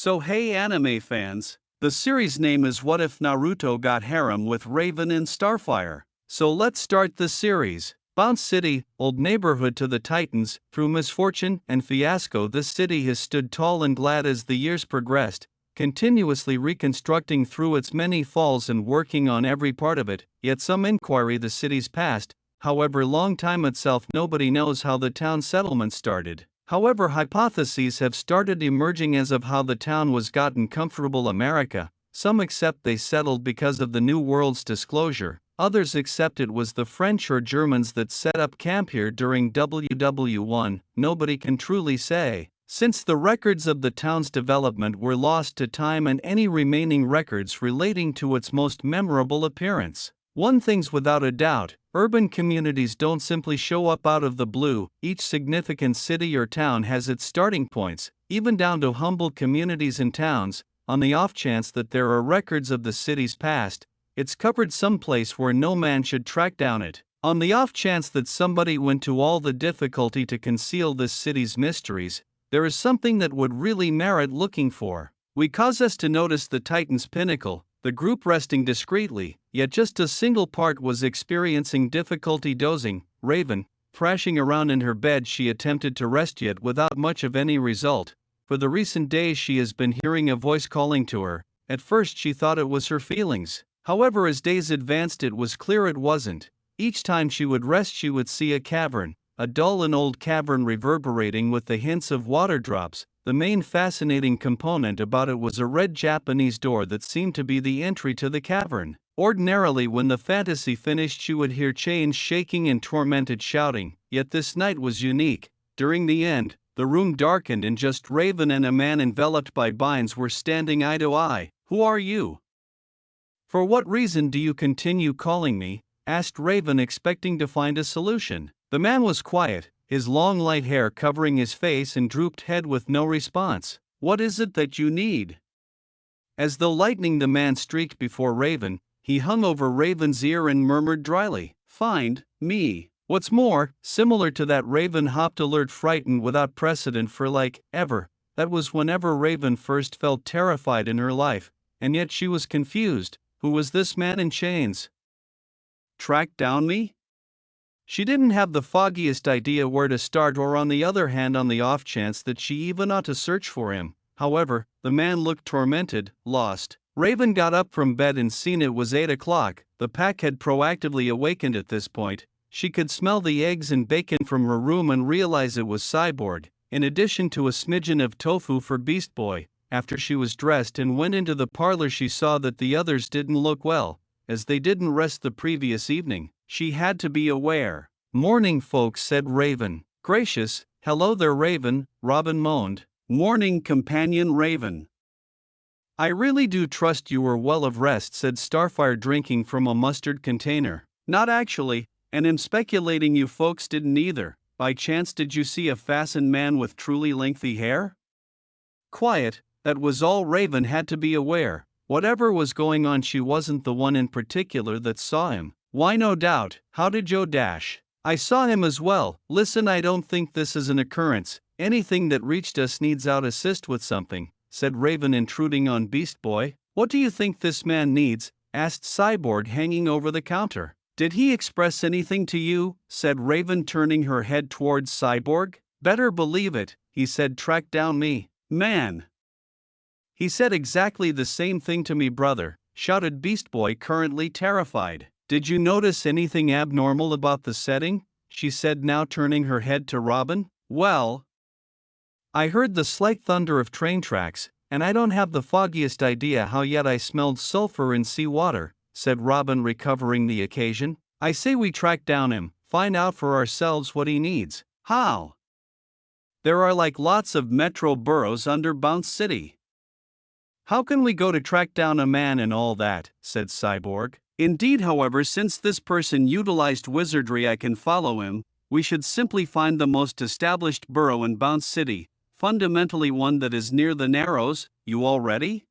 So hey anime fans, the series name is What If Naruto Got Harem with Raven and Starfire. So let's start the series. Bounce City, old neighborhood to the Titans. Through misfortune and fiasco, this city has stood tall and glad as the years progressed, continuously reconstructing through its many falls and working on every part of it. Yet some inquiry the city's past, however long time itself, nobody knows how the town settlement started. However, hypotheses have started emerging as of how the town was gotten comfortable America. Some accept they settled because of the New World's disclosure, others accept it was the French or Germans that set up camp here during WW1, nobody can truly say, since the records of the town's development were lost to time and any remaining records relating to its most memorable appearance. One thing's without a doubt, urban communities don't simply show up out of the blue. Each significant city or town has its starting points, even down to humble communities and towns. On the off chance that there are records of the city's past, it's covered someplace where no man should track down it. On the off chance that somebody went to all the difficulty to conceal this city's mysteries, there is something that would really merit looking for. We cause us to notice the Titan's pinnacle, the group resting discreetly, yet just a single part was experiencing difficulty dozing. Raven, thrashing around in her bed, she attempted to rest yet without much of any result. For the recent days she has been hearing a voice calling to her. At first she thought it was her feelings. However, as days advanced it was clear it wasn't. Each time she would rest she would see a cavern, a dull and old cavern reverberating with the hints of water drops. The main fascinating component about it was a red Japanese door that seemed to be the entry to the cavern. Ordinarily, when the fantasy finished, she would hear chains shaking and tormented shouting, yet this night was unique. During the end, the room darkened and just Raven and a man enveloped by binds were standing eye to eye. "Who are you? For what reason do you continue calling me?" asked Raven, expecting to find a solution. The man was quiet, his long light hair covering his face and drooped head with no response. "What is it that you need?" As though lightning, the man streaked before Raven. He hung over Raven's ear and murmured dryly, "Find me." What's more, similar to that, Raven hopped alert, frightened without precedent for ever. That was whenever Raven first felt terrified in her life, and yet she was confused. Who was this man in chains? Track down me? She didn't have the foggiest idea where to start, or on the other hand, on the off chance that she even ought to search for him. However, the man looked tormented, lost. Raven got up from bed and seen it was 8 o'clock. The pack had proactively awakened at this point. She could smell the eggs and bacon from her room and realize it was Cyborg, in addition to a smidgen of tofu for Beast Boy. After she was dressed and went into the parlor, she saw that the others didn't look well, as they didn't rest the previous evening. She had to be aware. "Morning, folks," said Raven. "Gracious, hello there, Raven," Robin moaned. "Morning, companion Raven. I really do trust you were well of rest," said Starfire, drinking from a mustard container. "Not actually, and am speculating you folks didn't either. By chance did you see a fastened man with truly lengthy hair?" Quiet, that was all Raven had to be aware. Whatever was going on, she wasn't the one in particular that saw him. Why, no doubt. How did Joe dash? "I saw him as well. Listen, I don't think this is an occurrence. Anything that reached us needs out assist with something," said Raven, intruding on Beast Boy. "What do you think this man needs?" asked Cyborg, hanging over the counter. "Did he express anything to you?" said Raven, turning her head towards Cyborg. "Better believe it. He said track down me." "Man! He said exactly the same thing to me, brother," shouted Beast Boy, currently terrified. "Did you notice anything abnormal about the setting?" she said, now turning her head to Robin. "Well, I heard the slight thunder of train tracks, and I don't have the foggiest idea how, yet I smelled sulfur in seawater," said Robin, recovering the occasion. "I say we track down him, find out for ourselves what he needs." "How?" "There are lots of metro boroughs under Bounce City. How can we go to track down a man and all that?" said Cyborg. "Indeed, however, since this person utilized wizardry, I can follow him. We should simply find the most established borough in Bounce City, fundamentally one that is near the Narrows. You all ready?"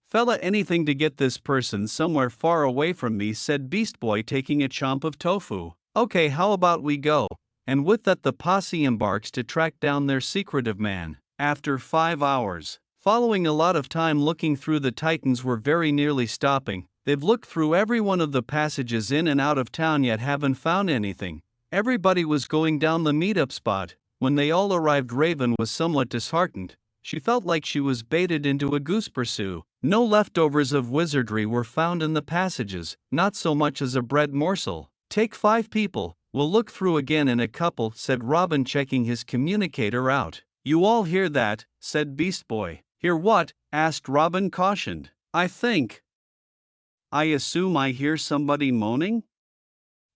"Fella, anything to get this person somewhere far away from me," said Beast Boy, taking a chomp of tofu. "Okay, how about we go?" And with that, the posse embarks to track down their secretive man. After 5 hours, Following a lot of time looking through, the Titans were very nearly stopping. They've looked through every one of the passages in and out of town yet haven't found anything. Everybody was going down the meetup spot. When they all arrived, Raven was somewhat disheartened. She felt like she was baited into a goose pursuit. No leftovers of wizardry were found in the passages, not so much as a bread morsel. "Take 5 people, we'll look through again in a couple," said Robin, checking his communicator out. "You all hear that?" said Beast Boy. "Hear what?" asked Robin, cautioned. I assume I hear somebody moaning?"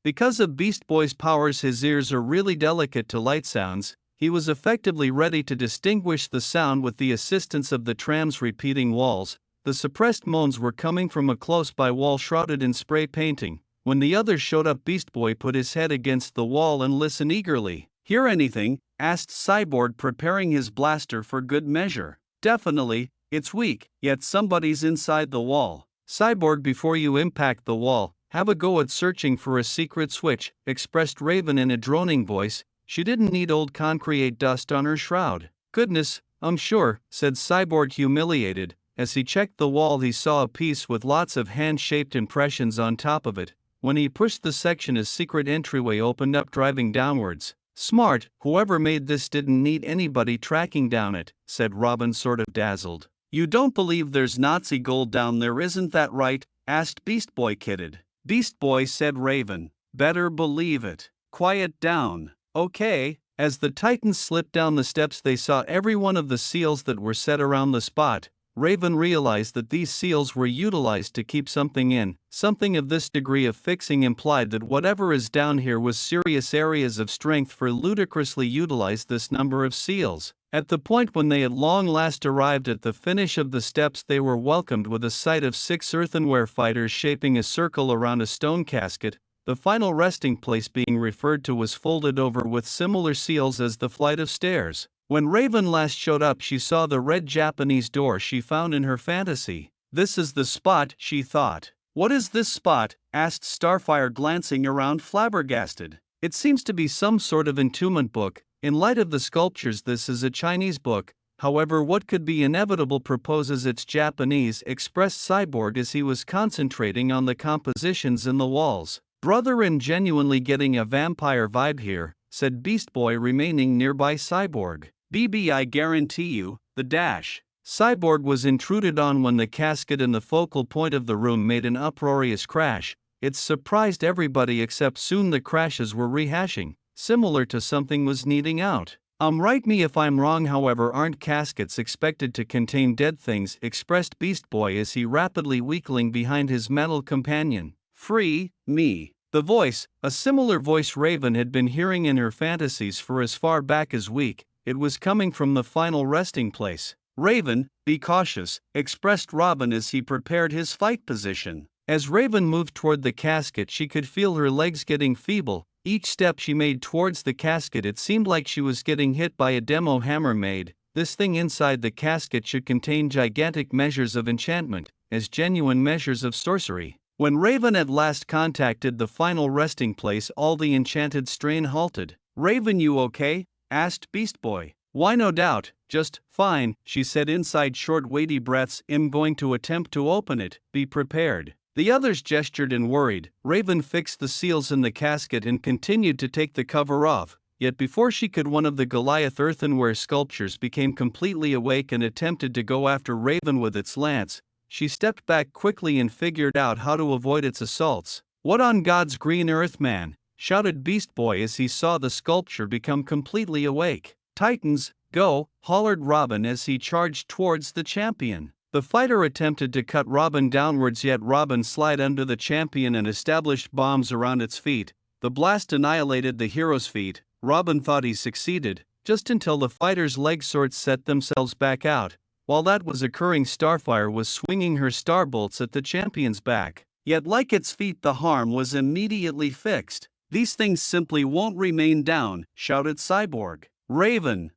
Because of Beast Boy's powers, his ears are really delicate to light sounds. He was effectively ready to distinguish the sound with the assistance of the tram's repeating walls. The suppressed moans were coming from a close-by wall shrouded in spray painting. When the others showed up, Beast Boy put his head against the wall and listened eagerly. "Hear anything?" asked Cyborg, preparing his blaster for good measure. "Definitely, it's weak, yet somebody's inside the wall." "Cyborg, before you impact the wall, have a go at searching for a secret switch," expressed Raven in a droning voice. She didn't need old concrete dust on her shroud. "Goodness, I'm sure," said Cyborg, humiliated. As he checked the wall, he saw a piece with lots of hand-shaped impressions on top of it. When he pushed the section, a secret entryway opened up, driving downwards. "Smart, whoever made this didn't need anybody tracking down it," said Robin, sort of dazzled. "You don't believe there's Nazi gold down there, isn't that right?" asked Beast Boy, kidded. "Beast Boy," said Raven. "Better believe it. Quiet down, okay?" As the Titans slipped down the steps, they saw every one of the seals that were set around the spot. Raven realized that these seals were utilized to keep something in. Something of this degree of fixing implied that whatever is down here was serious areas of strength, for ludicrously utilized this number of seals. At the point when they at long last arrived at the finish of the steps, they were welcomed with a sight of 6 earthenware fighters shaping a circle around a stone casket. The final resting place being referred to was folded over with similar seals as the flight of stairs. When Raven last showed up, she saw the red Japanese door she found in her fantasy. "This is the spot," she thought. "What is this spot?" asked Starfire, glancing around flabbergasted. "It seems to be some sort of entombment book. In light of the sculptures, this is a Chinese book. However, what could be inevitable proposes it's Japanese," expressed Cyborg as he was concentrating on the compositions in the walls. "Brother, I'm genuinely getting a vampire vibe here," said Beast Boy, remaining nearby Cyborg. "BB, I guarantee you, the dash." Cyborg was intruded on when the casket in the focal point of the room made an uproarious crash. It surprised everybody, except soon the crashes were rehashing, similar to something was needing out. Right me if I'm wrong, however, aren't caskets expected to contain dead things?" expressed Beast Boy as he rapidly weakling behind his metal companion. "Free me." The voice, a similar voice Raven had been hearing in her fantasies for as far back as week, it was coming from the final resting place. "Raven, be cautious," expressed Robin as he prepared his fight position. As Raven moved toward the casket, she could feel her legs getting feeble. Each step she made towards the casket, it seemed like she was getting hit by a demo hammer made. This thing inside the casket should contain gigantic measures of enchantment, as genuine measures of sorcery. When Raven at last contacted the final resting place, all the enchanted strain halted. "Raven, you okay?" asked Beast Boy. "Why, no doubt, just fine," she said inside short weighty breaths. "I'm going to attempt to open it, be prepared." The others gestured and worried. Raven fixed the seals in the casket and continued to take the cover off. Yet before she could, one of the Goliath earthenware sculptures became completely awake and attempted to go after Raven with its lance. She stepped back quickly and figured out how to avoid its assaults. "What on God's green earth, man?" shouted Beast Boy as he saw the sculpture become completely awake. "Titans, go!" hollered Robin as he charged towards the champion. The fighter attempted to cut Robin downwards, yet Robin slid under the champion and established bombs around its feet. The blast annihilated the hero's feet. Robin thought he succeeded, just until the fighter's leg swords set themselves back out. While that was occurring, Starfire was swinging her starbolts at the champion's back. Yet like its feet, the harm was immediately fixed. "These things simply won't remain down," shouted Cyborg. "Raven,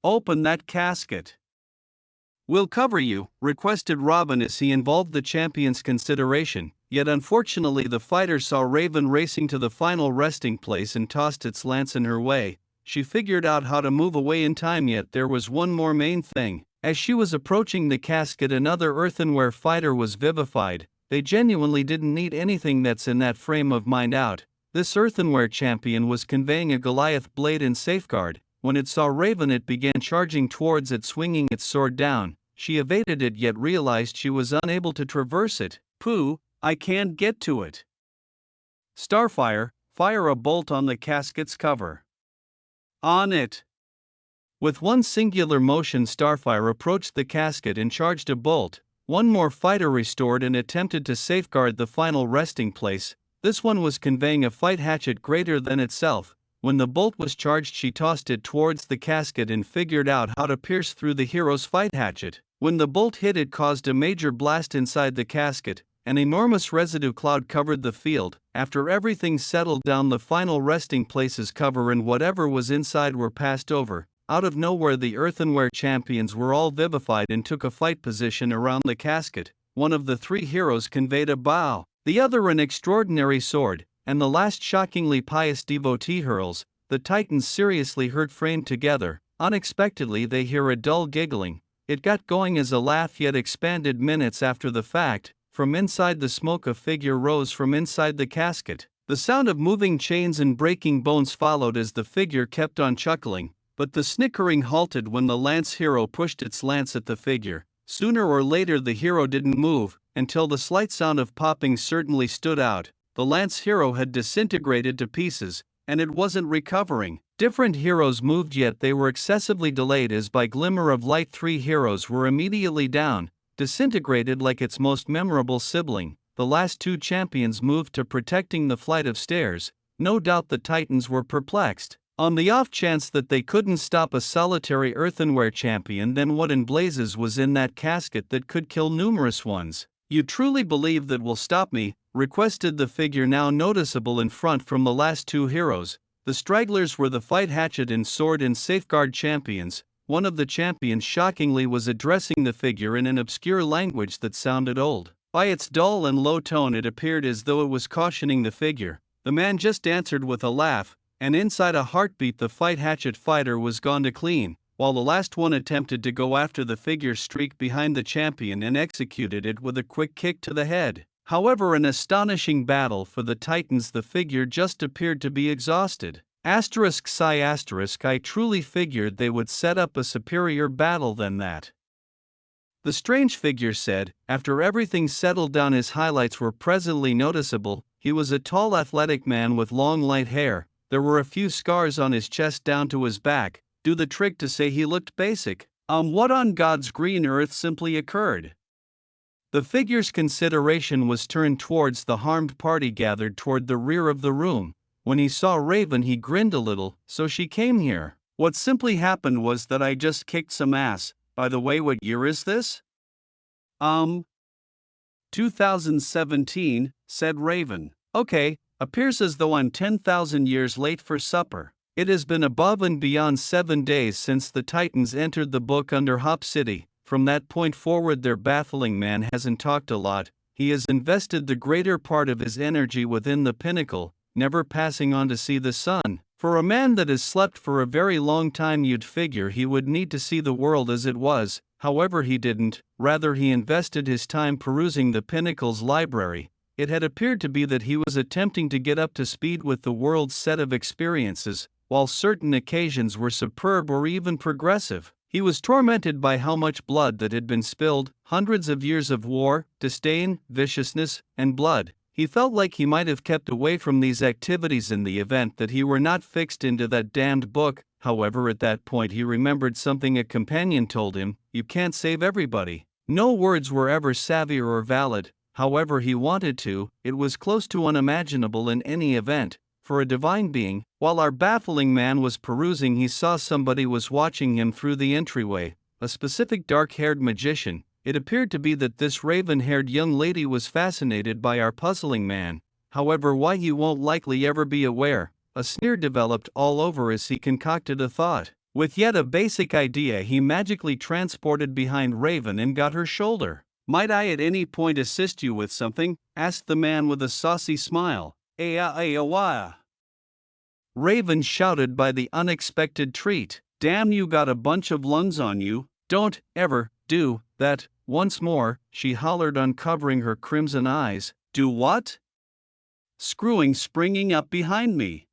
open that casket." "We'll cover you," requested Robin as he involved the champion's consideration. Yet unfortunately, the fighter saw Raven racing to the final resting place and tossed its lance in her way. She figured out how to move away in time, yet there was one more main thing. As she was approaching the casket, another earthenware fighter was vivified. They genuinely didn't need anything that's in that frame of mind out. This earthenware champion was conveying a Goliath blade in safeguard. When it saw Raven, it began charging towards it, swinging its sword down. She evaded it, yet realized she was unable to traverse it. Pooh, I can't get to it. Starfire, fire a bolt on the casket's cover. On it. With one singular motion, Starfire approached the casket and charged a bolt. One more fighter restored and attempted to safeguard the final resting place. This one was conveying a fight hatchet greater than itself. When the bolt was charged, she tossed it towards the casket and figured out how to pierce through the hero's fight hatchet. When the bolt hit, it caused a major blast inside the casket. An enormous residue cloud covered the field. After everything settled down, the final resting place's cover and whatever was inside were passed over. Out of nowhere, the earthenware champions were all vivified and took a fight position around the casket. One of the three heroes conveyed a bow, the other an extraordinary sword, and the last shockingly pious devotee hurls. The titans seriously hurt framed together. Unexpectedly, they hear a dull giggling. It got going as a laugh, yet expanded minutes after the fact. From inside the smoke, a figure rose from inside the casket. The sound of moving chains and breaking bones followed as the figure kept on chuckling. But the snickering halted when the lance hero pushed its lance at the figure. Sooner or later, the hero didn't move, until the slight sound of popping certainly stood out. The lance hero had disintegrated to pieces, and it wasn't recovering. Different heroes moved, yet they were excessively delayed, as by glimmer of light 3 heroes were immediately down, disintegrated like its most memorable sibling. The last 2 champions moved to protecting the flight of stairs. No doubt the titans were perplexed. On the off chance that they couldn't stop a solitary earthenware champion, then what in blazes was in that casket that could kill numerous ones? You truly believe that will stop me? Requested the figure now noticeable in front from the last 2 heroes. The stragglers were the fight hatchet and sword and safeguard champions. One of the champions shockingly was addressing the figure in an obscure language that sounded old. By its dull and low tone, it appeared as though it was cautioning the figure. The man just answered with a laugh, and inside a heartbeat the fight hatchet fighter was gone to clean, while the last one attempted to go after the figure, streaked behind the champion and executed it with a quick kick to the head. However, an astonishing battle for the titans, the figure just appeared to be exhausted. Psi I truly figured they would set up a superior battle than that. The strange figure said. After everything settled down, his highlights were presently noticeable. He was a tall, athletic man with long, light hair. There were a few scars on his chest down to his back. Do the trick to say he looked basic. What on God's green earth simply occurred? The figure's consideration was turned towards the harmed party gathered toward the rear of the room. When he saw Raven, he grinned a little. So she came here. What simply happened was that I just kicked some ass. By the way, what year is this? 2017, said Raven. Okay. Appears as though I'm 10,000 years late for supper. It has been above and beyond 7 days since the Titans entered the book under Hop City. From that point forward, their baffling man hasn't talked a lot. He has invested the greater part of his energy within the pinnacle, never passing on to see the sun. For a man that has slept for a very long time, you'd figure he would need to see the world as it was. However, he didn't. Rather, he invested his time perusing the pinnacle's library. It had appeared to be that he was attempting to get up to speed with the world's set of experiences. While certain occasions were superb or even progressive, he was tormented by how much blood that had been spilled, hundreds of years of war, disdain, viciousness, and blood. He felt like he might have kept away from these activities in the event that he were not fixed into that damned book. However, at that point he remembered something a companion told him: you can't save everybody. No words were ever savvy or valid. However he wanted to, it was close to unimaginable in any event, for a divine being. While our baffling man was perusing, he saw somebody was watching him through the entryway, a specific dark-haired magician. It appeared to be that this raven-haired young lady was fascinated by our puzzling man. However, why he won't likely ever be aware. A sneer developed all over as he concocted a thought. With yet a basic idea, he magically transported behind Raven and got her shoulder. Might I at any point assist you with something? Asked the man with a saucy smile. Raven shouted by the unexpected treat. Damn, you got a bunch of lungs on you. Don't ever do that once more, she hollered, uncovering her crimson eyes. Do what? Screwing, springing up behind me.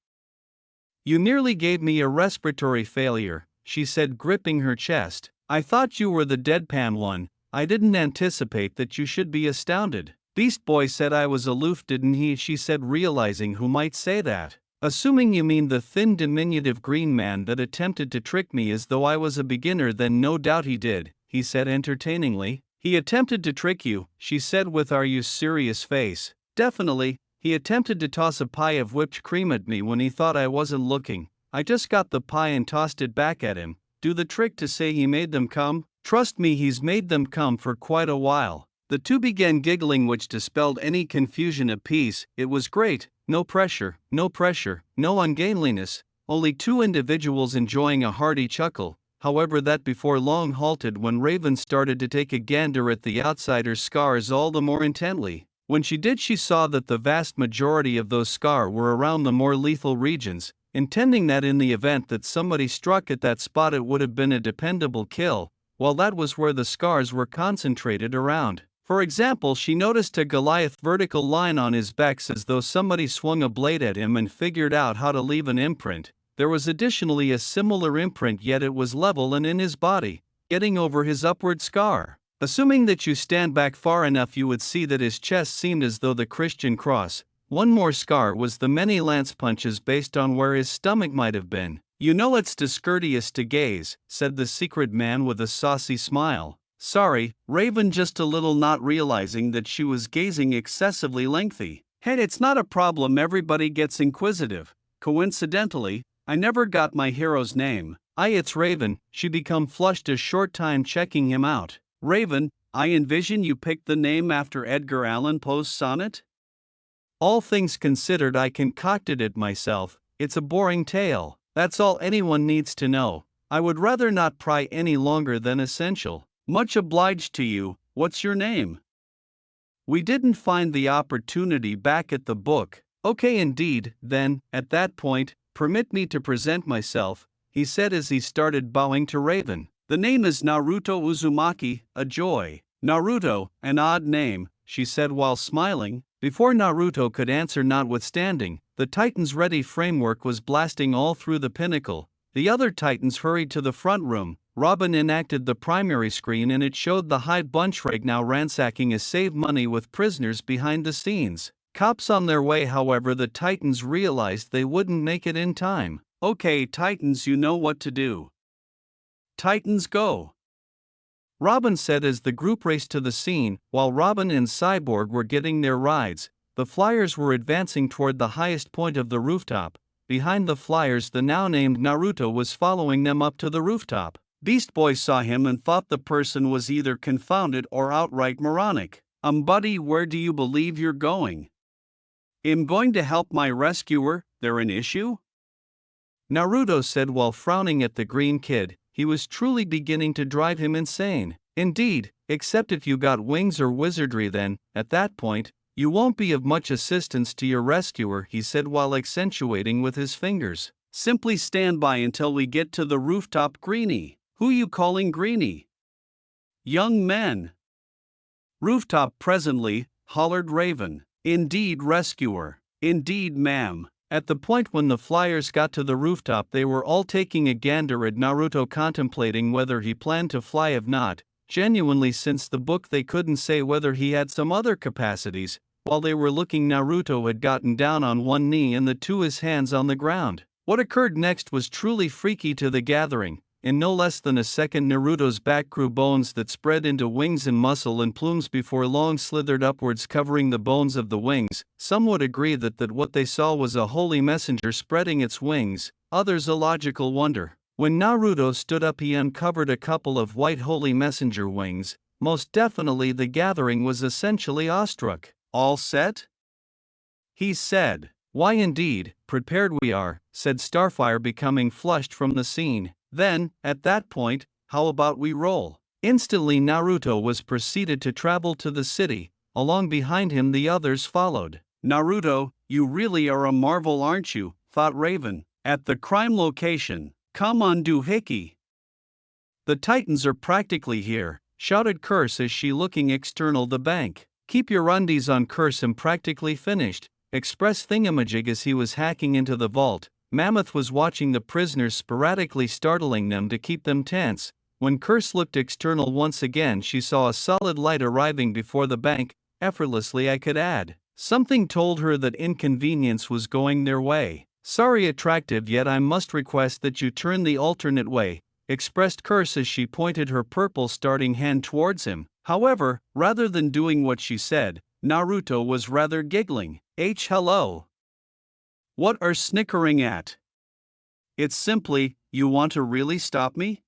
You nearly gave me a respiratory failure, she said, gripping her chest. I thought you were the deadpan one. I didn't anticipate that you should be astounded. Beast Boy said I was aloof, didn't he? She said, realizing who might say that. Assuming you mean the thin, diminutive green man that attempted to trick me as though I was a beginner, then no doubt he did, he said entertainingly. He attempted to trick you, she said with "Are you serious" face. Definitely, he attempted to toss a pie of whipped cream at me when he thought I wasn't looking. I just got the pie and tossed it back at him. Do the trick to say he made them come? Trust me, he's made them come for quite a while. The two began giggling, which dispelled any confusion of peace. It was great. No pressure, no ungainliness, only two individuals enjoying a hearty chuckle. However, that before long halted when Raven started to take a gander at the outsider's scars all the more intently. When she did, she saw that the vast majority of those scars were around the more lethal regions, intending that in the event that somebody struck at that spot it would have been a dependable kill, while that was where the scars were concentrated around. For example, she noticed a Goliath vertical line on his back as though somebody swung a blade at him and figured out how to leave an imprint. There was additionally a similar imprint, yet it was level and in his body, getting over his upward scar. Assuming that you stand back far enough, you would see that his chest seemed as though the Christian cross. One more scar was the many lance punches based on where his stomach might have been. You know it's discourteous to gaze, said the secret man with a saucy smile. Sorry, Raven, just a little, not realizing that she was gazing excessively lengthy. Hey, it's not a problem, everybody gets inquisitive. Coincidentally, I never got my hero's name. It's Raven. She become flushed a short time checking him out. Raven, I envision you picked the name after Edgar Allan Poe's sonnet? All things considered, I concocted it myself. It's a boring tale. That's all anyone needs to know. I would rather not pry any longer than essential. Much obliged to you. What's your name? We didn't find the opportunity back at the book. Okay, indeed, then, at that point, permit me to present myself, he said as he started bowing to Raven. The name is Naruto Uzumaki, a joy. Naruto, an odd name, she said while smiling. Before Naruto could answer, notwithstanding, the Titan's ready framework was blasting all through the pinnacle. The other Titans hurried to the front room. Robin enacted the primary screen and it showed the Hyde bunch right now ransacking a save money with prisoners behind the scenes. Cops on their way, however, the Titans realized they wouldn't make it in time. Okay, Titans, you know what to do. Titans, go! Robin said as the group raced to the scene. While Robin and Cyborg were getting their rides, the Flyers were advancing toward the highest point of the rooftop. Behind the Flyers, the now named Naruto was following them up to the rooftop. Beast Boy saw him and thought the person was either confounded or outright moronic. Buddy, where do you believe you're going? I'm going to help my rescuer. There an issue? Naruto said while frowning at the green kid. He was truly beginning to drive him insane. Indeed, except if you got wings or wizardry, then, at that point, you won't be of much assistance to your rescuer, he said while accentuating with his fingers. Simply stand by until we get to the rooftop, Greenie. Who you calling Greenie? Young men. Rooftop presently, hollered Raven. Indeed, rescuer. Indeed, ma'am. At the point when the Flyers got to the rooftop, they were all taking a gander at Naruto, contemplating whether he planned to fly. If not, genuinely, since the book they couldn't say whether he had some other capacities. While they were looking, Naruto had gotten down on one knee and the two his hands on the ground. What occurred next was truly freaky to the gathering. In no less than a second, Naruto's back grew bones that spread into wings and muscle and plumes before long slithered upwards, covering the bones of the wings. Some would agree that what they saw was a holy messenger spreading its wings, others a logical wonder. When Naruto stood up, he uncovered a couple of white holy messenger wings. Most definitely the gathering was essentially awestruck. All set? He said. Why indeed, prepared we are, said Starfire, becoming flushed from the scene. Then, at that point, how about we roll? Instantly Naruto was proceeded to travel to the city. Along behind him the others followed. Naruto, you really are a marvel, aren't you? Thought Raven. At the crime location. Come on, doohickey. The Titans are practically here, shouted Curse as she looking external the bank. Keep your undies on, Curse. I'm practically finished, expressed Thingamajig as he was hacking into the vault. Mammoth was watching the prisoners, sporadically startling them to keep them tense. When Curse looked external once again, she saw a solid light arriving before the bank, effortlessly I could add. Something told her that inconvenience was going their way. Sorry, attractive, yet I must request that you turn the alternate way, expressed Curse as she pointed her purple starting hand towards him. However, rather than doing what she said, Naruto was rather giggling. Hello. What are snickering at? It's simply, you want to really stop me?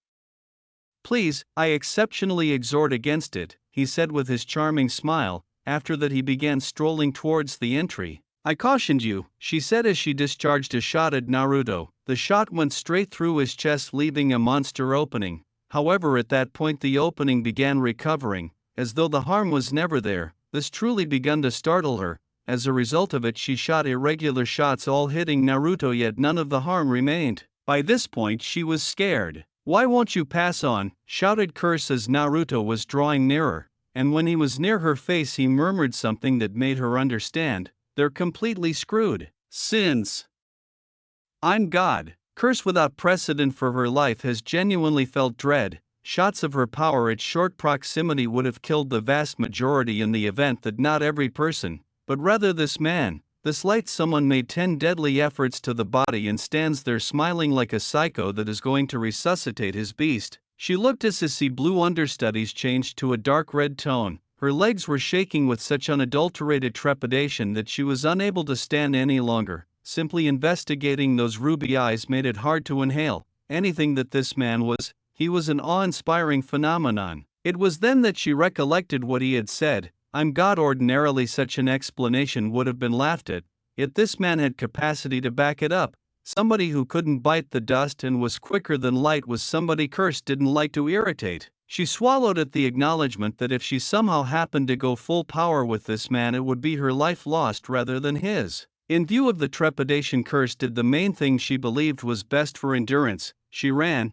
Please, I exceptionally exhort against it, he said with his charming smile. After that he began strolling towards the entry. I cautioned you, she said as she discharged a shot at Naruto. The shot went straight through his chest, leaving a monster opening. However, at that point the opening began recovering, as though the harm was never there. This truly begun to startle her. As a result of it, she shot irregular shots, all hitting Naruto, yet none of the harm remained. By this point she was scared. Why won't you pass on? Shouted Curse as Naruto was drawing nearer. And when he was near her face he murmured something that made her understand. They're completely screwed. Since I'm God, Curse without precedent for her life has genuinely felt dread. Shots of her power at short proximity would have killed the vast majority in the event that not every person, but rather this man, this light someone, made 10 deadly efforts to the body and stands there smiling like a psycho that is going to resuscitate his beast. She looked as his sea blue understudies changed to a dark red tone. Her legs were shaking with such unadulterated trepidation that she was unable to stand any longer. Simply investigating those ruby eyes made it hard to inhale anything that this man was. He was an awe-inspiring phenomenon. It was then that she recollected what he had said. I'm God. Ordinarily such an explanation would have been laughed at, yet this man had capacity to back it up. Somebody who couldn't bite the dust and was quicker than light was somebody Curse didn't like to irritate. She swallowed at the acknowledgement that if she somehow happened to go full power with this man, it would be her life lost rather than his. In view of the trepidation, Curse did the main thing she believed was best for endurance. She ran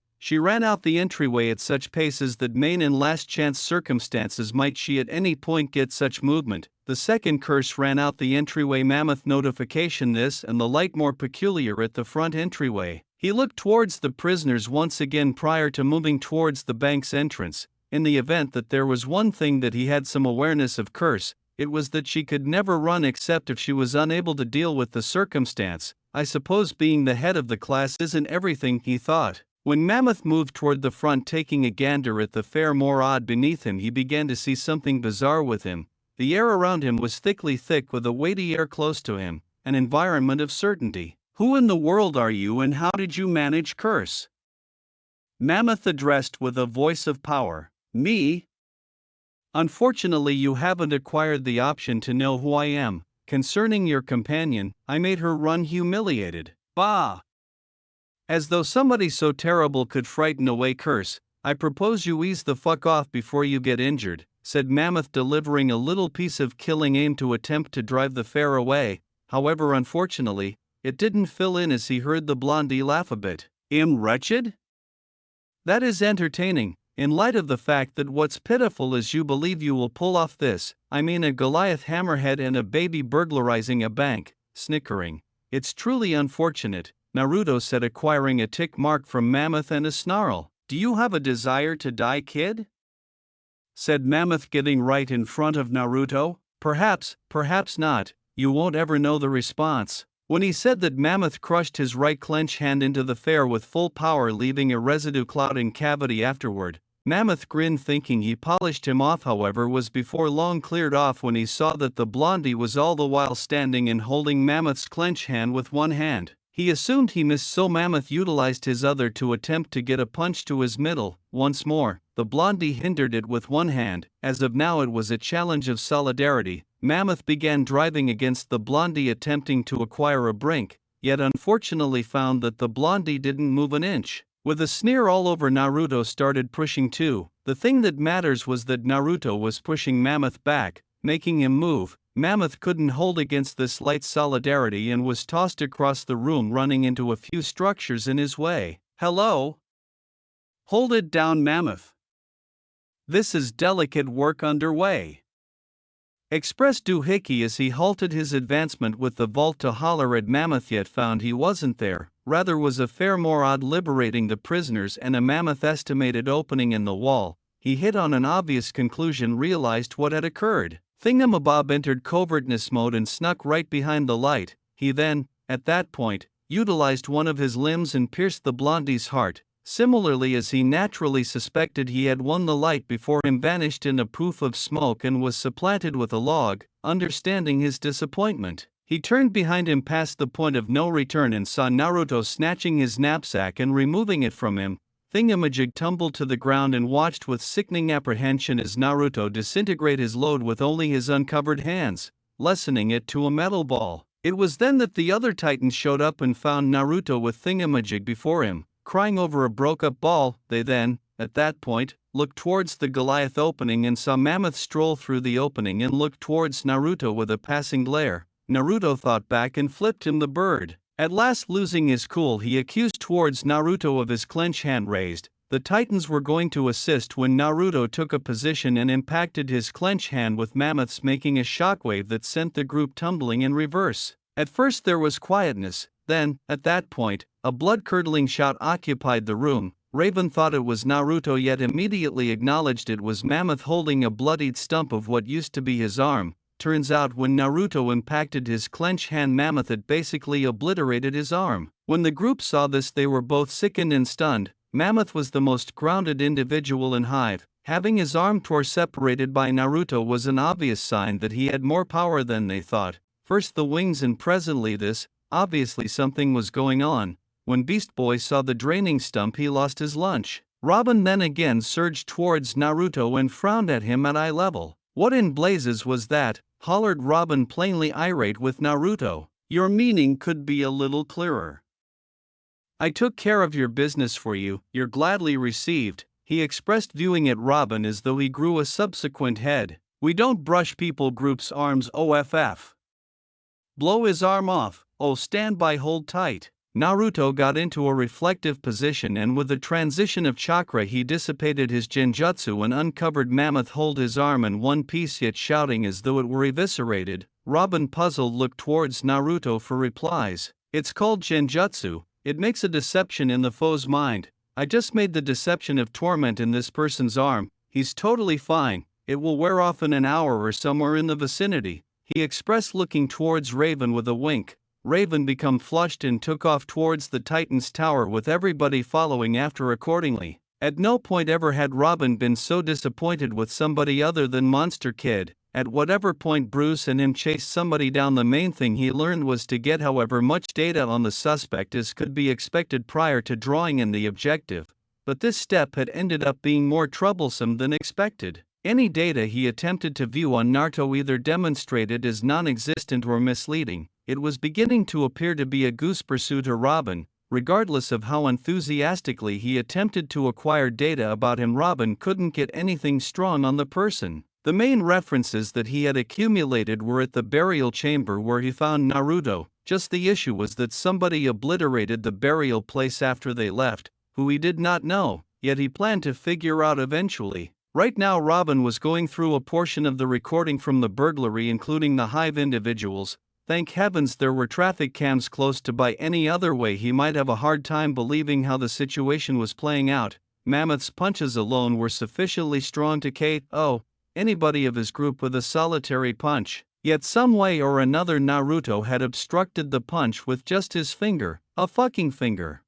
out the entryway at such paces that main and last chance circumstances might she at any point get such movement. The second Curse ran out the entryway, Mammoth notification this and the light more peculiar at the front entryway. He looked towards the prisoners once again prior to moving towards the bank's entrance. In the event that there was one thing that he had some awareness of Curse, it was that she could never run except if she was unable to deal with the circumstance. I suppose being the head of the class isn't everything, he thought. When Mammoth moved toward the front, taking a gander at the fair more odd beneath him, he began to see something bizarre with him. The air around him was thickly thick with a weighty air close to him, an environment of certainty. Who in the world are you and how did you manage Curse? Mammoth addressed with a voice of power. Me? Unfortunately, you haven't acquired the option to know who I am. Concerning your companion, I made her run humiliated. Bah! As though somebody so terrible could frighten away Curse, I propose you ease the fuck off before you get injured, said Mammoth, delivering a little piece of killing aim to attempt to drive the fair away. However, unfortunately, it didn't fill in as he heard the blondie laugh a bit. Am wretched? That is entertaining, in light of the fact that what's pitiful is you believe you will pull off this. I mean, a Goliath hammerhead and a baby burglarizing a bank. Snickering. It's truly unfortunate, Naruto said, acquiring a tick mark from Mammoth and a snarl. Do you have a desire to die, kid? Said Mammoth, getting right in front of Naruto. Perhaps, perhaps not. You won't ever know the response. When he said that, Mammoth crushed his right clenched hand into the fair with full power, leaving a residue clouding cavity afterward. Mammoth grinned, thinking he polished him off, however was before long cleared off when he saw that the blondie was all the while standing and holding Mammoth's clenched hand with one hand. He assumed he missed, so Mammoth utilized his other to attempt to get a punch to his middle. Once more, the blondie hindered it with one hand. As of now it was a challenge of solidarity. Mammoth began driving against the blondie, attempting to acquire a brink, yet unfortunately found that the blondie didn't move an inch. With a sneer all over, Naruto started pushing too. The thing that matters was that Naruto was pushing Mammoth back, making him move. Mammoth couldn't hold against this light solidarity and was tossed across the room, running into a few structures in his way. Hello? Hold it down, Mammoth. This is delicate work underway. Expressed doohickey as he halted his advancement with the vault to holler at Mammoth, yet found he wasn't there, rather was a fair more odd liberating the prisoners and a Mammoth estimated opening in the wall. He hit on an obvious conclusion, realized what had occurred. Thingamabob entered covertness mode and snuck right behind the light. He then, at that point, utilized one of his limbs and pierced the blondie's heart. Similarly, as he naturally suspected, he had won, the light before him vanished in a poof of smoke and was supplanted with a log. Understanding his disappointment, he turned behind him past the point of no return and saw Naruto snatching his knapsack and removing it from him. Thingamajig tumbled to the ground and watched with sickening apprehension as Naruto disintegrate his load with only his uncovered hands, lessening it to a metal ball. It was then that the other Titans showed up and found Naruto with Thingamajig before him, crying over a broke-up ball. They then, at that point, looked towards the Goliath opening and saw Mammoth stroll through the opening and look towards Naruto with a passing glare. Naruto thought back and flipped him the bird. At last, losing his cool, he accused towards Naruto of his clench hand raised. The Titans were going to assist when Naruto took a position and impacted his clench hand with Mammoth's, making a shockwave that sent the group tumbling in reverse. At first there was quietness, then, at that point, a blood-curdling shout occupied the room. Raven thought it was Naruto, yet immediately acknowledged it was Mammoth holding a bloodied stump of what used to be his arm. Turns out when Naruto impacted his clench hand, Mammoth had basically obliterated his arm. When the group saw this, they were both sickened and stunned. Mammoth was the most grounded individual in Hive. Having his arm torn separated by Naruto was an obvious sign that he had more power than they thought. First the wings and presently this. Obviously something was going on. When Beast Boy saw the draining stump, he lost his lunch. Robin then again surged towards Naruto and frowned at him at eye level. What in blazes was that? Hollered Robin, plainly irate with Naruto. Your meaning could be a little clearer. I took care of your business for you, you're gladly received, he expressed, viewing at Robin as though he grew a subsequent head. We don't brush people group's arms off. Blow his arm off, oh stand by, hold tight. Naruto got into a reflective position and with the transition of chakra he dissipated his genjutsu and uncovered Mammoth hold his arm in one piece, yet shouting as though it were eviscerated. Robin, puzzled, looked towards Naruto for replies. It's called genjutsu, it makes a deception in the foe's mind. I just made the deception of torment in this person's arm, he's totally fine, it will wear off in an hour or somewhere in the vicinity, he expressed, looking towards Raven with a wink. Raven became flushed and took off towards the Titan's tower with everybody following after accordingly. At no point ever had Robin been so disappointed with somebody other than Monster Kid. At whatever point Bruce and him chased somebody down, the main thing he learned was to get however much data on the suspect as could be expected prior to drawing in the objective, but this step had ended up being more troublesome than expected. Any data he attempted to view on Naruto either demonstrated as non-existent or misleading. It was beginning to appear to be a goose pursuit to Robin. Regardless of how enthusiastically he attempted to acquire data about him, Robin couldn't get anything strong on the person. The main references that he had accumulated were at the burial chamber where he found Naruto. Just the issue was that somebody obliterated the burial place after they left, who he did not know, yet he planned to figure out eventually. Right now Robin was going through a portion of the recording from the burglary, including the Hive individuals. Thank heavens there were traffic cams close to. By any other way he might have a hard time believing how the situation was playing out. Mammoth's punches alone were sufficiently strong to KO anybody of his group with a solitary punch. Yet some way or another Naruto had obstructed the punch with just his finger, a fucking finger.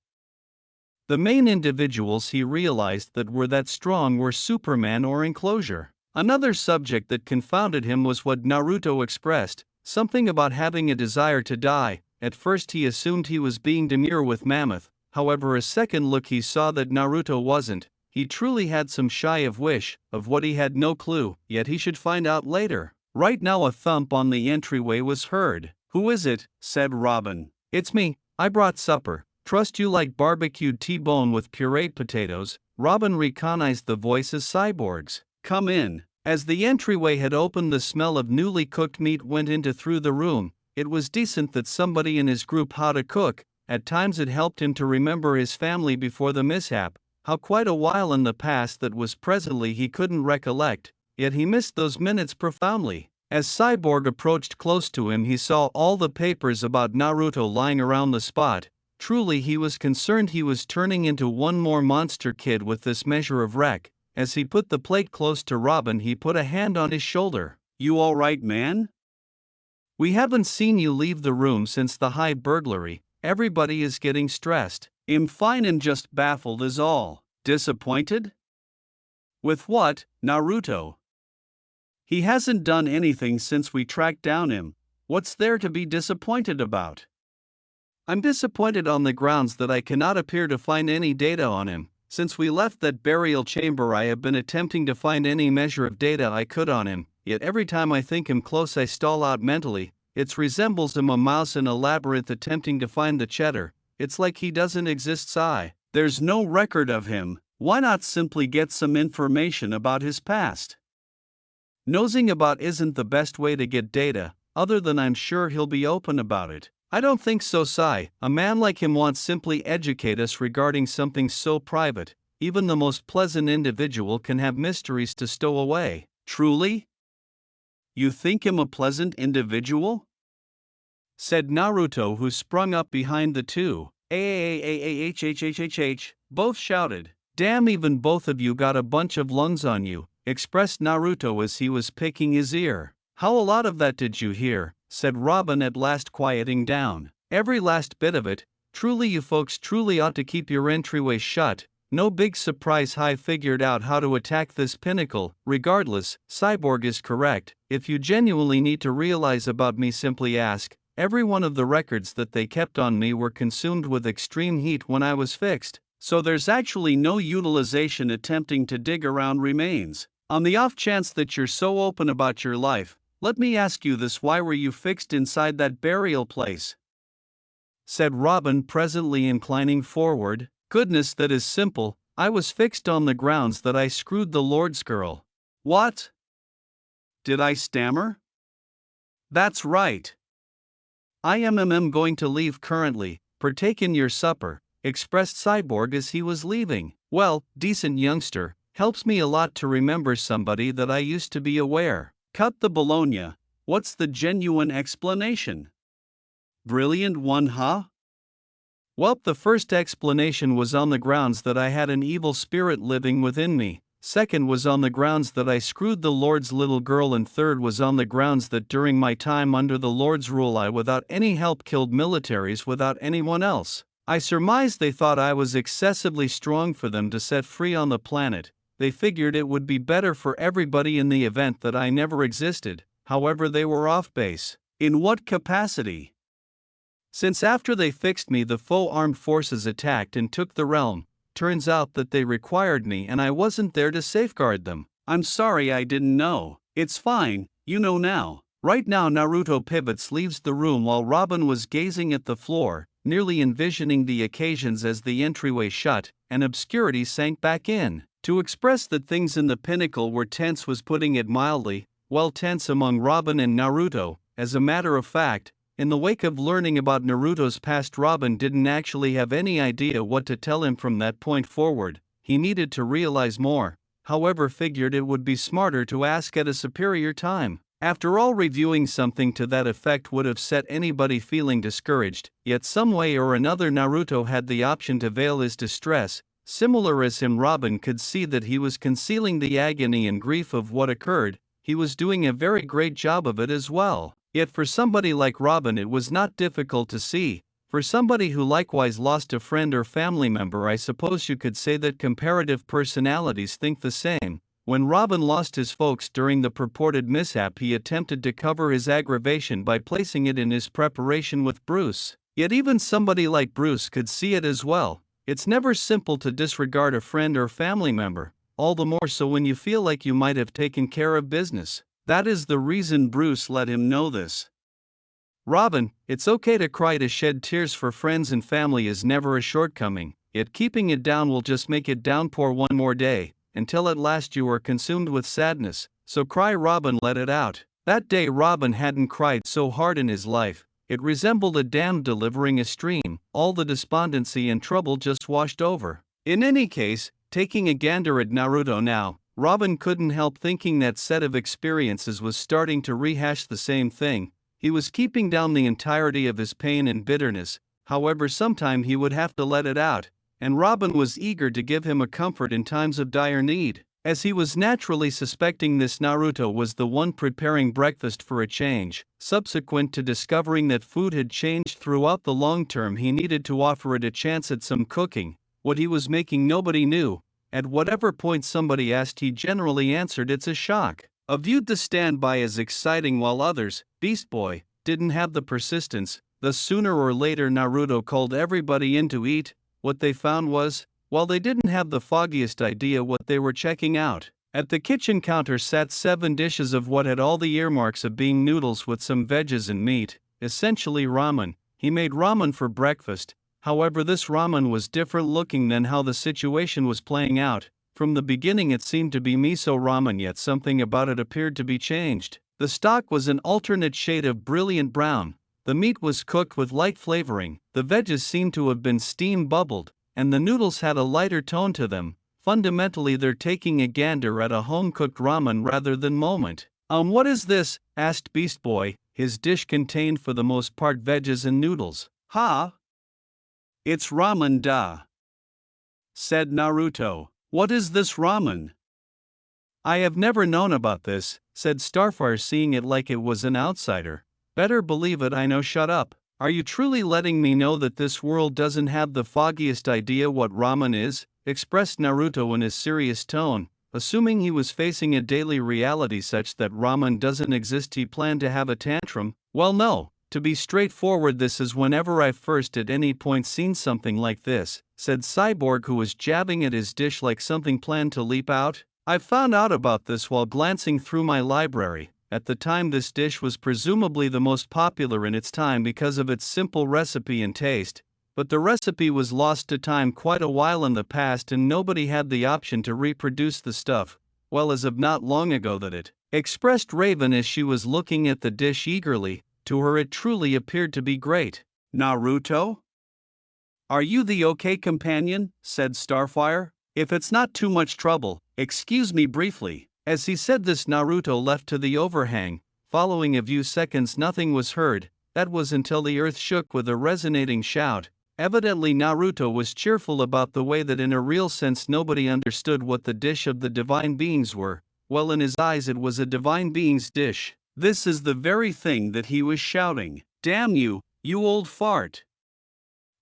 The main individuals he realized that were that strong were Superman or Enclosure. Another subject that confounded him was what Naruto expressed, something about having a desire to die. At first he assumed he was being demure with Mammoth, however a second look he saw that Naruto wasn't. He truly had some shy of wish, of what he had no clue, yet he should find out later. Right now a thump on the entryway was heard. Who is it? Said Robin. It's me, I brought supper. Trust you like barbecued T-bone with pureed potatoes. Robin recognized the voice as Cyborg's. Come in. As the entryway had opened, the smell of newly cooked meat went into through the room. It was decent that somebody in his group how to cook. At times it helped him to remember his family before the mishap. how quite a while in the past that was presently he couldn't recollect, yet he missed those minutes profoundly. As Cyborg approached close to him, he saw all the papers about Naruto lying around the spot. Truly, he was concerned he was turning into one more monster kid with this measure of wreck. As he put the plate close to Robin, he put a hand on his shoulder. "You alright, man? We haven't seen you leave the room since the high burglary. Everybody is getting stressed." "I'm fine and just baffled is all." "Disappointed? With what, Naruto? He hasn't done anything since we tracked down him. What's there to be disappointed about?" "I'm disappointed on the grounds that I cannot appear to find any data on him. Since we left that burial chamber, I have been attempting to find any measure of data I could on him, yet every time I think him close I stall out mentally. It resembles him a mouse in a labyrinth attempting to find the cheddar. It's like he doesn't exist, Sai. There's no record of him. Why not simply get some information about his past?" "Nosing about isn't the best way to get data, other than I'm sure he'll be open about it." "I don't think so, Sai. A man like him won't simply educate us regarding something so private. Even the most pleasant individual can have mysteries to stow away." "Truly? You think him a pleasant individual?" said Naruto, who sprung up behind the two. Both shouted. "Damn, even both of you got a bunch of lungs on you," expressed Naruto as he was picking his ear. "How a lot of that did you hear?" said Robin, at last quieting down. "Every last bit of it. Truly, you folks truly ought to keep your entryway shut. No big surprise, I figured out how to attack this pinnacle. Regardless, Cyborg is correct. If you genuinely need to realize about me, simply ask. Every one of the records that they kept on me were consumed with extreme heat when I was fixed. So there's actually no utilization attempting to dig around remains. On the off chance that you're so open about your life, let me ask you this: why were you fixed inside that burial place?" said Robin, presently inclining forward. "Goodness, that is simple. I was fixed on the grounds that I screwed the Lord's girl." "What?" did I stammer. "That's right. I am going to leave currently. Partake in your supper," expressed Cyborg as he was leaving. "Well, decent youngster, helps me a lot to remember somebody that I used to be aware." "Cut the Bologna. What's the genuine explanation?" "Brilliant one, huh?" "Well, the first explanation was on the grounds that I had an evil spirit living within me. Second was on the grounds that I screwed the Lord's little girl, and third was on the grounds that during my time under the Lord's rule I without any help killed militaries without anyone else. I surmise they thought I was excessively strong for them to set free on the planet. They figured it would be better for everybody in the event that I never existed. However, they were off base." "In what capacity?" "Since after they fixed me, the foe armed forces attacked and took the realm. Turns out that they required me and I wasn't there to safeguard them." "I'm sorry, I didn't know." "It's fine, you know now." Right now Naruto pivots, leaves the room while Robin was gazing at the floor, nearly envisioning the occasions as the entryway shut and obscurity sank back in. To express that things in the pinnacle were tense was putting it mildly. Well, tense among Robin and Naruto. As a matter of fact, in the wake of learning about Naruto's past, Robin didn't actually have any idea what to tell him from that point forward. He needed to realize more, however figured it would be smarter to ask at a superior time. After all, reviewing something to that effect would have set anybody feeling discouraged, yet some way or another Naruto had the option to veil his distress. Similar as him, Robin could see that he was concealing the agony and grief of what occurred. He was doing a very great job of it as well. Yet for somebody like Robin it was not difficult to see. For somebody who likewise lost a friend or family member, I suppose you could say that comparative personalities think the same. When Robin lost his folks during the purported mishap, he attempted to cover his aggravation by placing it in his preparation with Bruce. Yet even somebody like Bruce could see it as well. It's never simple to disregard a friend or family member, all the more so when you feel like you might have taken care of business. That is the reason Bruce let him know this. "Robin, it's okay to cry, to shed tears for friends and family is never a shortcoming, yet keeping it down will just make it downpour one more day, until at last you are consumed with sadness. So cry, Robin, let it out." That day Robin hadn't cried so hard in his life. It resembled a dam delivering a stream. All the despondency and trouble just washed over. In any case, Taking a gander at Naruto now, Robin couldn't help thinking that set of experiences was starting to rehash the same thing. He was keeping down the entirety of his pain and bitterness, however sometime he would have to let it out, and Robin was eager to give him a comfort in times of dire need. As he was naturally suspecting this Naruto was the one preparing breakfast for a change, subsequent to discovering that food had changed throughout the long term he needed to offer it a chance at some cooking. What he was making nobody knew. At whatever point somebody asked he generally answered it's a shock. Viewed to stand by as exciting while others, Beast Boy, didn't have the persistence. Thus sooner or later Naruto called everybody in to eat. What they found was, while they didn't have the foggiest idea what they were checking out, at the kitchen counter sat 7 dishes of what had all the earmarks of being noodles with some veggies and meat, essentially ramen. He made ramen for breakfast, however this ramen was different looking than how the situation was playing out. From the beginning it seemed to be miso ramen, yet something about it appeared to be changed. The stock was an alternate shade of brilliant brown, the meat was cooked with light flavoring, the veggies seemed to have been steam bubbled, and the noodles had a lighter tone to them. Fundamentally they're taking a gander at a home-cooked ramen rather than moment. What is this?" asked Beast Boy. His dish contained for the most part veggies and noodles. "Ha! It's ramen da," said Naruto. "What is this ramen?" "I have never known about this," said Starfire, seeing it like it was an outsider. "Better believe it, I know. Shut up. Are you truly letting me know that this world doesn't have the foggiest idea what ramen is?" expressed Naruto in his serious tone. Assuming he was facing a daily reality such that ramen doesn't exist, he planned to have a tantrum. "Well, no. To be straightforward, this is whenever I've first at any point seen something like this," said Cyborg, who was jabbing at his dish like something planned to leap out. "I found out about this while glancing through my library. At the time this dish was presumably the most popular in its time because of its simple recipe and taste, but the recipe was lost to time quite a while in the past and nobody had the option to reproduce the stuff, well, as of not long ago that it," expressed Raven as she was looking at the dish eagerly. To her it truly appeared to be great. "Naruto? Are you the okay companion?" said Starfire. "If it's not too much trouble, excuse me briefly." As he said this, Naruto left to the overhang. Following a few seconds nothing was heard. That was until the earth shook with a resonating shout. Evidently Naruto was cheerful about the way that in a real sense nobody understood what the dish of the divine beings were. Well, in his eyes it was a divine being's dish. This is the very thing that he was shouting. "Damn you, you old fart."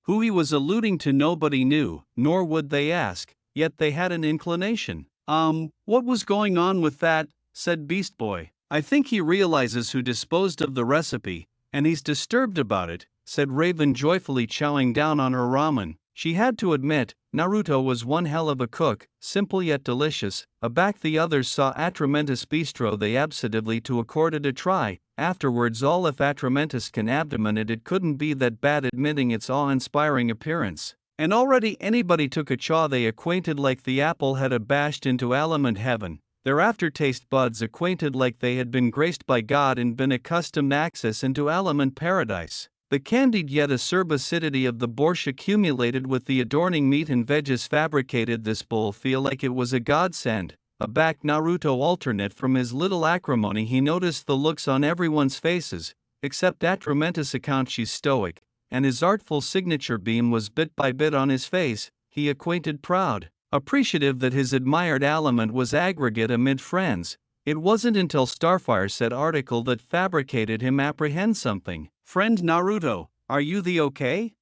Who he was alluding to nobody knew, nor would they ask, yet they had an inclination. What was going on with that?" said Beast Boy. "I think he realizes who disposed of the recipe, and he's disturbed about it," said Raven, joyfully chowing down on her ramen. She had to admit, Naruto was one hell of a cook, simple yet delicious. Aback the others saw Atramentus Bistro they absolutely to accord it a try. Afterwards, all if Atramentus can abdomen it couldn't be that bad, admitting its awe-inspiring appearance. And already anybody took a chaw they acquainted like the apple had abashed into aliment heaven, their aftertaste buds acquainted like they had been graced by God and been accustomed access into aliment paradise. The candied yet acerb acidity of the borscht accumulated with the adorning meat and veggies fabricated this bowl feel like it was a godsend. Aback Naruto alternate from his little acrimony, he noticed the looks on everyone's faces, except Atramentus' account she's stoic, and his artful signature beam was bit by bit on his face. He acquainted proud, appreciative that his admired aliment was aggregate amid friends. It wasn't until Starfire said article that fabricated him apprehend something. "Friend Naruto, are you the okay?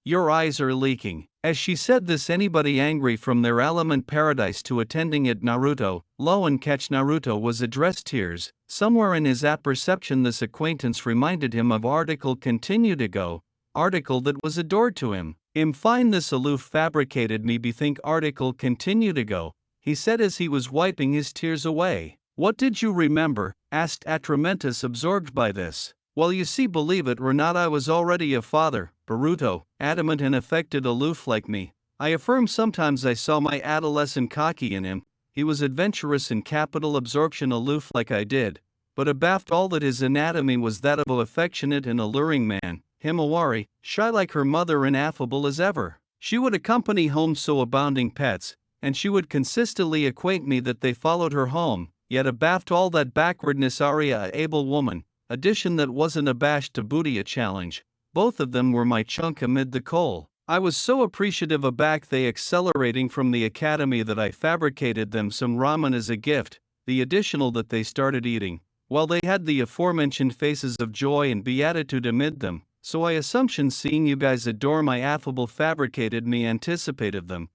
Your eyes are leaking." As she said this, anybody angry from their aliment paradise to attending at Naruto, lo and catch Naruto was addressed tears. Somewhere in his apperception this acquaintance reminded him of article continue to go, article that was adored to him. Find this aloof fabricated me bethink article continue to go," he said as he was wiping his tears away. "What did you remember?" asked Atramentus, absorbed by this. "Well, you see, believe it or not, I was already a father, Baruto, adamant and affected aloof like me. I affirm sometimes I saw my adolescent cocky in him. He was adventurous in capital absorption aloof like I did, but abaft all that his anatomy was that of an affectionate and alluring man, Himawari, shy like her mother and affable as ever. She would accompany home so abounding pets, and she would consistently acquaint me that they followed her home, yet abaft all that backwardness aria a able woman, addition that wasn't abashed to booty a challenge, both of them were my chunk amid the coal. I was so appreciative aback they accelerating from the academy that I fabricated them some ramen as a gift, the additional that they started eating, while they had the aforementioned faces of joy and beatitude amid them, so I assumption seeing you guys adore my affable fabricated me anticipative them,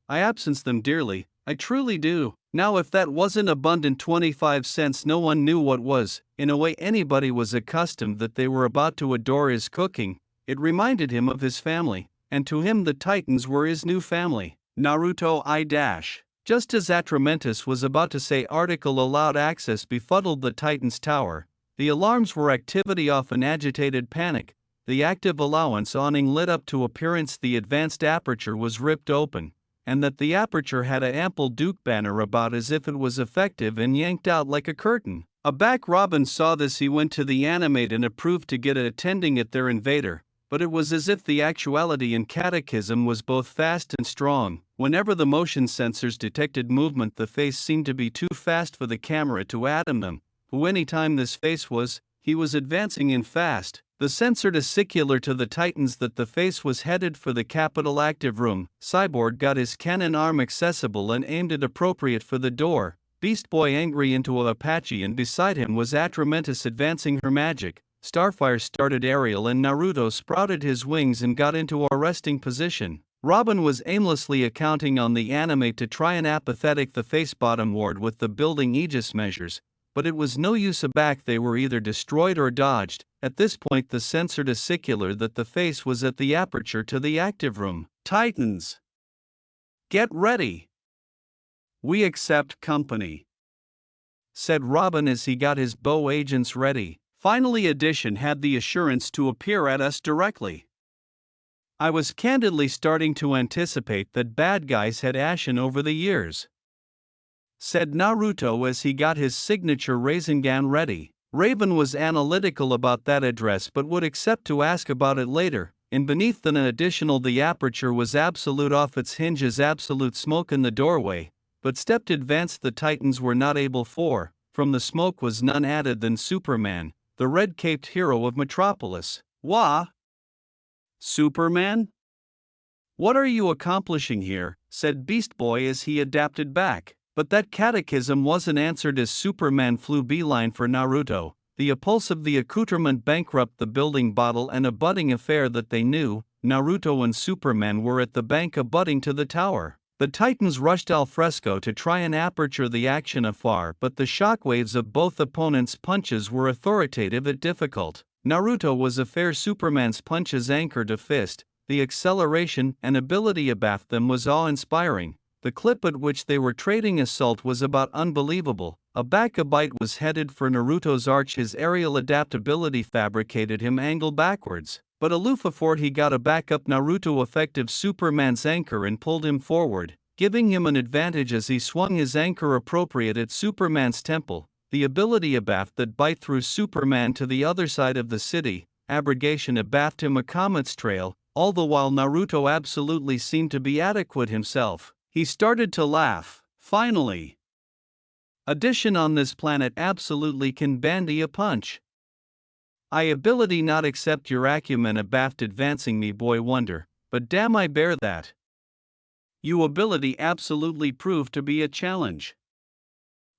I absence them dearly, I truly do. Now if that wasn't abundant 25 cents no one knew what was. In a way anybody was accustomed that they were about to adore his cooking, it reminded him of his family, and to him the Titans were his new family. Naruto I dash. Just as Atramentus was about to say article allowed access befuddled the Titan's tower, the alarms were activity off an agitated panic, the active allowance awning lit up to appearance the advanced aperture was ripped open, and that the aperture had a ample Duke banner about as if it was effective and yanked out like a curtain. Aback Robin saw this he went to the animate and approved to get a attending at their invader, but it was as if the actuality in catechism was both fast and strong. Whenever the motion sensors detected movement the face seemed to be too fast for the camera to atom them, who any time this face was, he was advancing in fast. The sensor testicular to the Titans that the face was headed for the capital active room. Cyborg got his cannon arm accessible and aimed it appropriate for the door. Beast Boy angry into a Apache and beside him was Atramentus advancing her magic. Starfire started aerial and Naruto sprouted his wings and got into a resting position. Robin was aimlessly accounting on the animate to try and apathetic the face bottom ward with the building Aegis measures, but it was no use aback they were either destroyed or dodged. At this point the sensor testicular that the face was at the aperture to the active room. Titans, get ready. We accept company, said Robin as he got his bow agents ready. Finally Addition had the assurance to appear at us directly. I was candidly starting to anticipate that bad guys had ashen over the years, said Naruto as he got his signature Rasengan ready. Raven was analytical about that address but would accept to ask about it later. And beneath an additional the aperture was absolute off its hinges, absolute smoke in the doorway, but stepped advanced the Titans were not able for, from the smoke was none added than Superman, the red-caped hero of Metropolis. Wah! Superman? What are you accomplishing here? Said Beast Boy as he adapted back. But that catechism wasn't answered as Superman flew beeline for Naruto. The impulse of the accoutrement bankrupt the building bottle and a budding affair that they knew. Naruto and Superman were at the bank abutting to the tower. The Titans rushed al fresco to try and aperture the action afar, but the shockwaves of both opponents' punches were authoritative yet difficult. Naruto was a fair Superman's punches anchored to fist. The acceleration and ability abaft them was awe-inspiring. The clip at which they were trading assault was about unbelievable. A bite was headed for Naruto's arch. His aerial adaptability fabricated him angle backwards, but aloof afore he got a backup Naruto effective Superman's anchor and pulled him forward, giving him an advantage as he swung his anchor appropriate at Superman's temple. The ability abaft that bite through Superman to the other side of the city, abrogation abaft him a comet's trail, all the while Naruto absolutely seemed to be adequate himself. He started to laugh. Finally, Addition on this planet absolutely can bandy a punch. I ability not accept your acumen abaft advancing me boy wonder, but damn I bear that. You ability absolutely proved to be a challenge.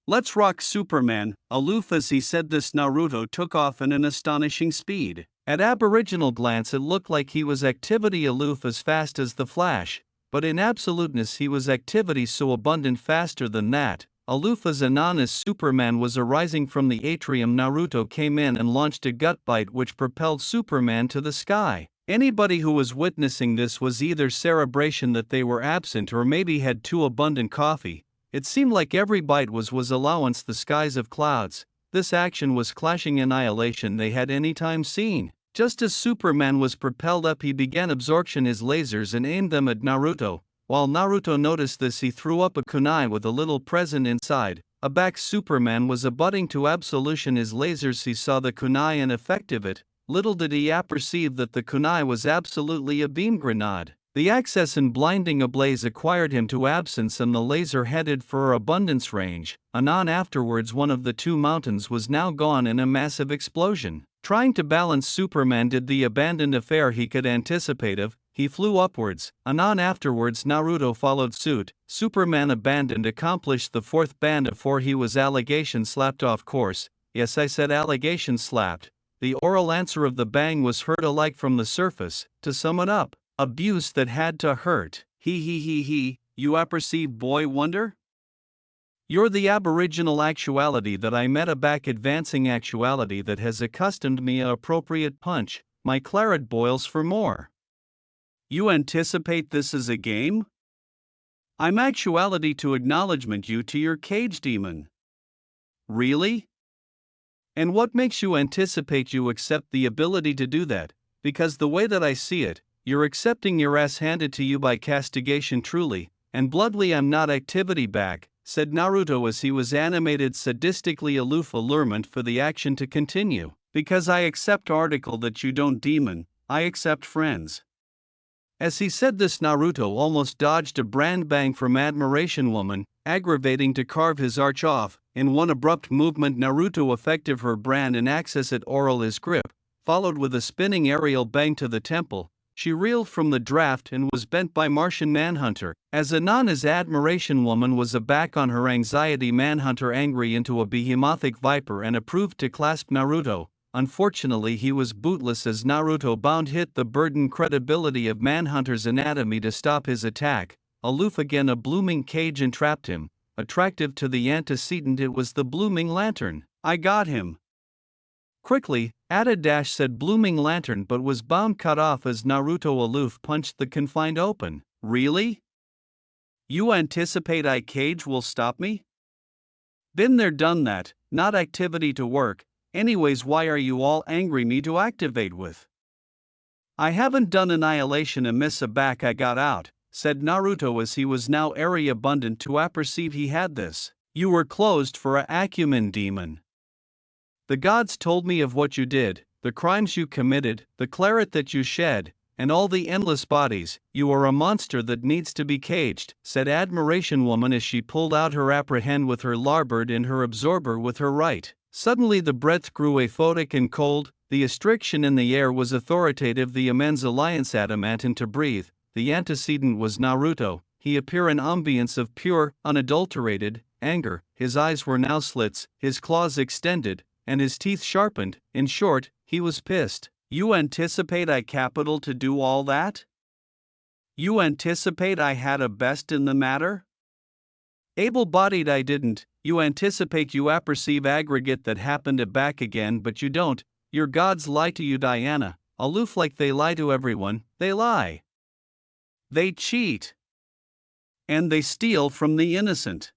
Let's rock Superman. Aloof as he said this Naruto took off in an astonishing speed. At aboriginal glance it looked like he was activity aloof as fast as the Flash, but in absoluteness he was activity so abundant faster than that. Aloof as anon as Superman was arising from the atrium Naruto came in and launched a gut bite which propelled Superman to the sky. Anybody who was witnessing this was either cerebration that they were absent or maybe had too abundant coffee. It seemed like every bite was allowance the skies of clouds. This action was clashing annihilation they had any time seen. Just as Superman was propelled up he began absorption his lasers and aimed them at Naruto. While Naruto noticed this he threw up a kunai with a little present inside. Aback Superman was abutting to absolution his lasers he saw the kunai and effective it. Little did he apperceive that the kunai was absolutely a beam grenade. The access and blinding ablaze acquired him to absence, and the laser headed for abundance range. Anon afterwards, one of the two mountains was now gone in a massive explosion. Trying to balance, Superman did the abandoned affair he could anticipate of. He flew upwards. Anon afterwards, Naruto followed suit. Superman abandoned accomplished the fourth band before he was allegation slapped off course. Yes, I said allegation slapped. The oral answer of the bang was heard alike from the surface. To sum it up, abuse that had to hurt. He, you apperceive, boy wonder? You're the aboriginal actuality that I met, a back advancing actuality that has accustomed me a appropriate punch. My claret boils for more. You anticipate this is a game? I'm actuality to acknowledgement you to your cage, demon. Really? And what makes you anticipate you accept the ability to do that? Because the way that I see it, you're accepting your ass handed to you by castigation truly, and bloodly. I'm not activity back, said Naruto as he was animated sadistically aloof allurement for the action to continue. Because I accept article that you don't, demon, I accept friends. As he said this, Naruto almost dodged a brand bang from Admiration Woman, aggravating to carve his arch off. In one abrupt movement, Naruto effective her brand and access at oral his grip, followed with a spinning aerial bang to the temple. She reeled from the draft and was bent by Martian Manhunter. As anon as Admiration Woman was aback on her anxiety, Manhunter angry into a behemothic viper and approved to clasp Naruto. Unfortunately, he was bootless as Naruto bound hit the burdened credibility of Manhunter's anatomy to stop his attack. Aloof again, a blooming cage entrapped him. Attractive to the antecedent, it was the blooming lantern. I got him. Quickly, Dash said blooming lantern, but was bound cut off as Naruto aloof punched the confined open. Really? You anticipate I cage will stop me? Been there, done that, not activity to work. Anyways, why are you all angry me to activate with? I haven't done annihilation amiss, a back I got out, said Naruto as he was now airy abundant to apperceive he had this. You were closed for a acumen, demon. The gods told me of what you did, the crimes you committed, the claret that you shed, and all the endless bodies. You are a monster that needs to be caged, said Admiration Woman as she pulled out her apprehend with her larboard and her absorber with her right. Suddenly the breath grew aphotic and cold, the restriction in the air was authoritative, the immense alliance adamantine to breathe. The antecedent was Naruto. He appeared an ambience of pure, unadulterated anger. His eyes were now slits, his claws extended, and his teeth sharpened. In short, he was pissed. You anticipate I capital to do all that? You anticipate I had a best in the matter? Able-bodied I didn't. You anticipate you apperceive aggregate that happened it back again, but you don't. Your gods lie to you, Diana. Aloof like they lie to everyone, they lie. They cheat. And they steal from the innocent.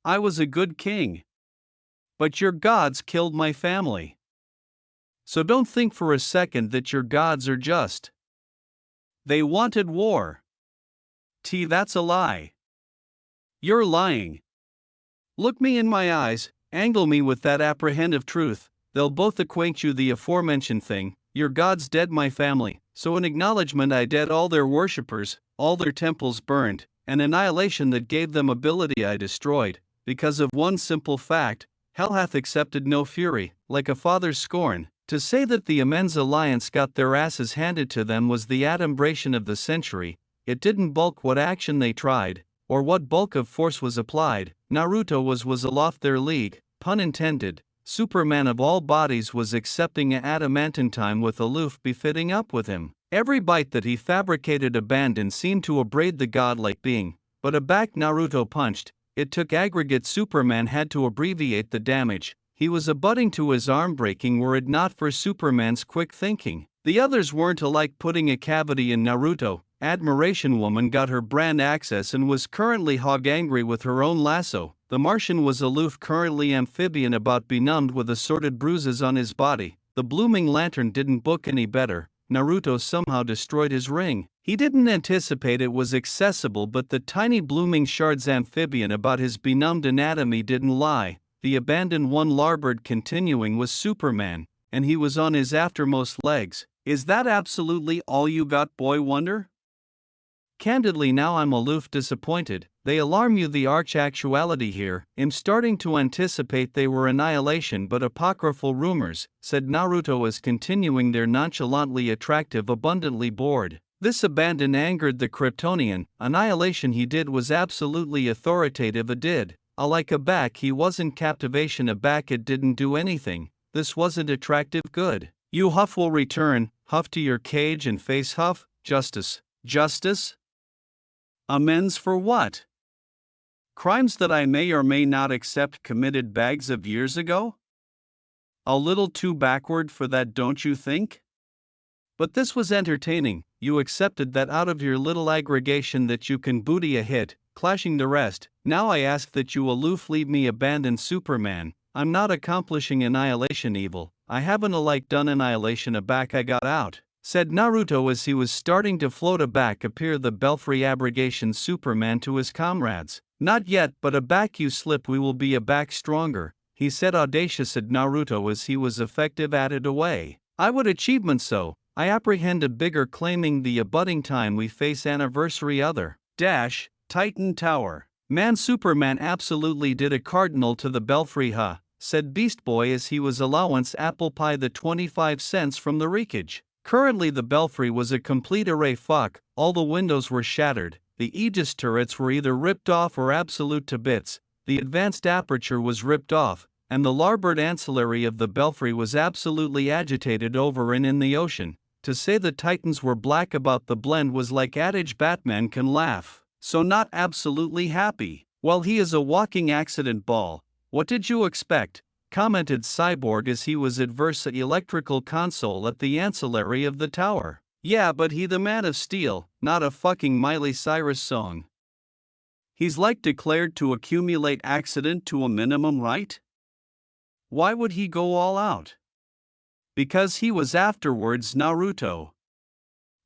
I was a good king. But your gods killed my family. So don't think for a second that your gods are just. They wanted war. That's a lie. You're lying. Look me in my eyes, angle me with that apprehensive truth, they'll both acquaint you the aforementioned thing. Your gods dead my family, so in acknowledgement I dead all their worshippers, all their temples burned, an annihilation that gave them ability I destroyed, because of one simple fact, hell hath accepted no fury, like a father's scorn. To say that the immense alliance got their asses handed to them was the adumbration of the century. It didn't bulk what action they tried, or what bulk of force was applied. Naruto was aloft their league, pun intended. Superman of all bodies was accepting a adamantine with aloof befitting up with him. Every bite that he fabricated abandoned seemed to abrade the godlike being, but a back Naruto punched. It took aggregate. Superman had to abbreviate the damage. He was abutting to his arm breaking were it not for Superman's quick thinking. The others weren't alike, putting a cavity in Naruto. Admiration Woman got her brand access and was currently hog angry with her own lasso. The Martian was aloof, currently amphibian, about benumbed with assorted bruises on his body. The blooming lantern didn't book any better. Naruto somehow destroyed his ring. He didn't anticipate it was accessible, but the tiny blooming shards amphibian about his benumbed anatomy didn't lie. The abandoned one larboard continuing was Superman, and he was on his aftermost legs. Is that absolutely all you got, boy wonder? Candidly now I'm aloof disappointed, they alarm you the arch actuality here, I'm starting to anticipate they were annihilation but apocryphal rumors, said Naruto as continuing their nonchalantly attractive abundantly bored. This abandon angered the Kryptonian, annihilation he did was absolutely authoritative a did, like a back he wasn't captivation a back it didn't do anything, this wasn't attractive good. You Huff will return, Huff to your cage and face Huff, justice. Justice? Amends for what? Crimes that I may or may not accept committed bags of years ago? A little too backward for that, don't you think? But this was entertaining, you accepted that out of your little aggregation that you can booty a hit, clashing the rest, now I ask that you aloof leave me abandon Superman, I'm not accomplishing annihilation evil, I haven't alike done annihilation a back I got out, said Naruto as he was starting to float a back appear the belfry abrogation Superman to his comrades. Not yet but a back you slip we will be a back stronger, he said audacious at Naruto as he was effective at it away. I would achievement so, I apprehend a bigger claiming the abutting time we face anniversary other. Dash, Titan Tower. Man Superman absolutely did a cardinal to the belfry huh, said Beast Boy as he was allowance apple pie the 25 cents from the wreckage. Currently the belfry was a complete array fuck, all the windows were shattered, the Aegis turrets were either ripped off or absolute to bits, the advanced aperture was ripped off, and the larboard ancillary of the belfry was absolutely agitated over and in the ocean. To say the Titans were black about the blend was like adage Batman can laugh, so not absolutely happy. Well he is a walking accident ball, what did you expect? Commented Cyborg as he was adverse electrical console at the ancillary of the tower. Yeah but he the Man of Steel, not a fucking Miley Cyrus song. He's like declared to accumulate accident to a minimum right? Why would he go all out? Because he was afterwards Naruto.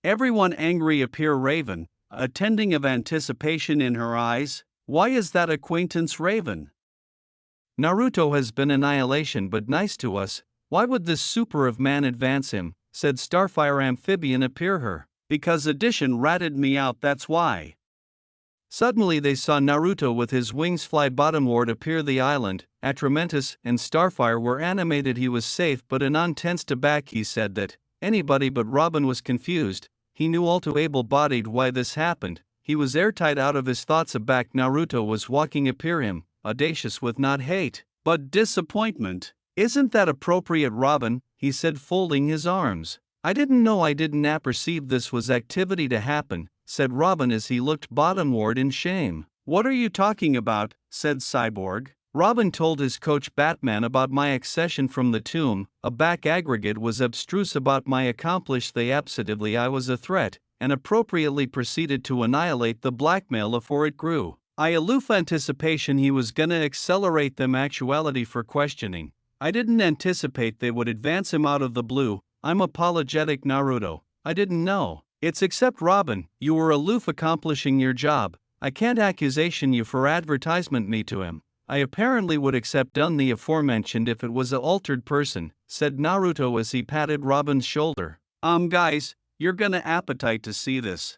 Everyone angry appear Raven, attending of anticipation in her eyes, why is that acquaintance Raven? Naruto has been annihilation but nice to us, why would this super of man advance him, said Starfire amphibian appear her, because addition ratted me out that's why. Suddenly they saw Naruto with his wings fly bottomward appear the island, Atramentus and Starfire were animated he was safe but anon tensed aback he said that, anybody but Robin was confused, he knew all too able-bodied why this happened, he was airtight out of his thoughts aback Naruto was walking appear him, audacious with not hate, but disappointment. Isn't that appropriate Robin, he said folding his arms. I didn't know I didn't apperceive this was activity to happen, said Robin as he looked bottomward in shame. What are you talking about, said Cyborg. Robin told his coach Batman about my accession from the tomb, a back aggregate was abstruse about my accomplish they absolutely I was a threat, and appropriately proceeded to annihilate the blackmail afore it grew. I aloof anticipation he was gonna accelerate them actuality for questioning. I didn't anticipate they would advance him out of the blue, I'm apologetic Naruto, I didn't know. It's except Robin, you were aloof accomplishing your job, I can't accusation you for advertisement me to him. I apparently would accept done the aforementioned if it was a altered person, said Naruto as he patted Robin's shoulder. Guys, you're gonna appetite to see this.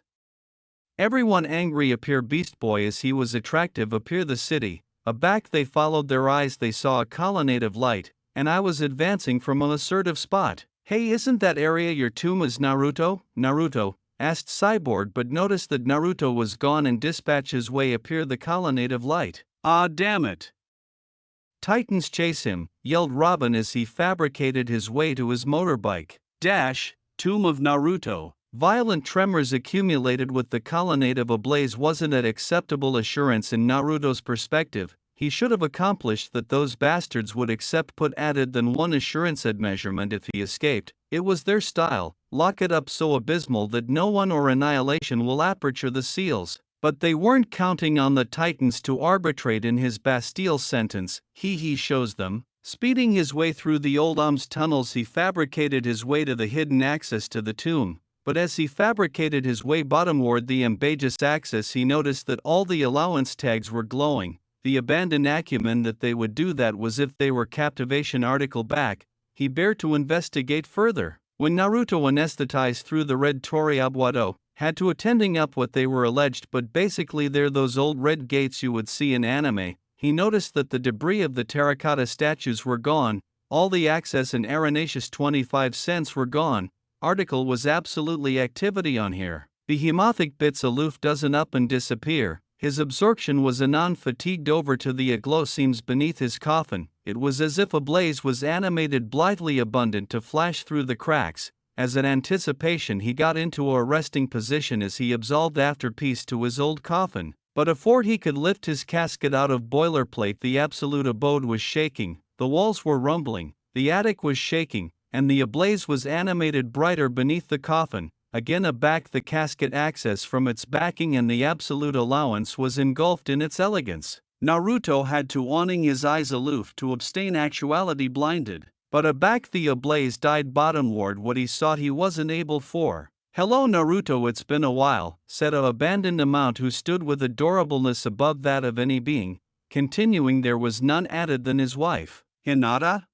Everyone angry appear Beast Boy as he was attractive appear the city, aback they followed their eyes they saw a colonnade of light, and I was advancing from an assertive spot. Hey isn't that area your tomb is Naruto? Naruto, asked Cyborg but noticed that Naruto was gone and dispatched his way appear the colonnade of light. Ah damn it. Titans chase him, yelled Robin as he fabricated his way to his motorbike. Dash, tomb of Naruto. Violent tremors accumulated with the colonnade of ablaze wasn't an acceptable assurance in Naruto's perspective. He should have accomplished that those bastards would accept put added than one assurance at measurement if he escaped. It was their style, lock it up so abysmal that no one or annihilation will aperture the seals. But they weren't counting on the Titans to arbitrate in his Bastille sentence, he shows them. Speeding his way through the old tunnels he fabricated his way to the hidden access to the tomb. But as he fabricated his way bottomward the umbrageous access he noticed that all the allowance tags were glowing. The abandoned acumen that they would do that was if they were captivation article back, he bare to investigate further. When Naruto anesthetized through the red Toriabuado, had to attending up what they were alleged, but basically they're those old red gates you would see in anime, he noticed that the debris of the terracotta statues were gone, all the access and arenaceous 25 cents were gone. Article was absolutely activity on here. Behemothing bits aloof doesn't up and disappear. His absorption was anon fatigued over to the aglow seams beneath his coffin. It was as if a blaze was animated blithely abundant to flash through the cracks. As an anticipation he got into a resting position as he absolved after peace to his old coffin. But afore he could lift his casket out of boilerplate the absolute abode was shaking, the walls were rumbling, the attic was shaking, and the ablaze was animated brighter beneath the coffin. Again aback the casket access from its backing and the absolute allowance was engulfed in its elegance. Naruto had to awning his eyes aloof to abstain actuality blinded, but aback the ablaze died bottomward what he sought he wasn't able for. Hello Naruto, it's been a while, said a abandoned amount who stood with adorableness above that of any being, continuing there was none added than his wife. Hinata?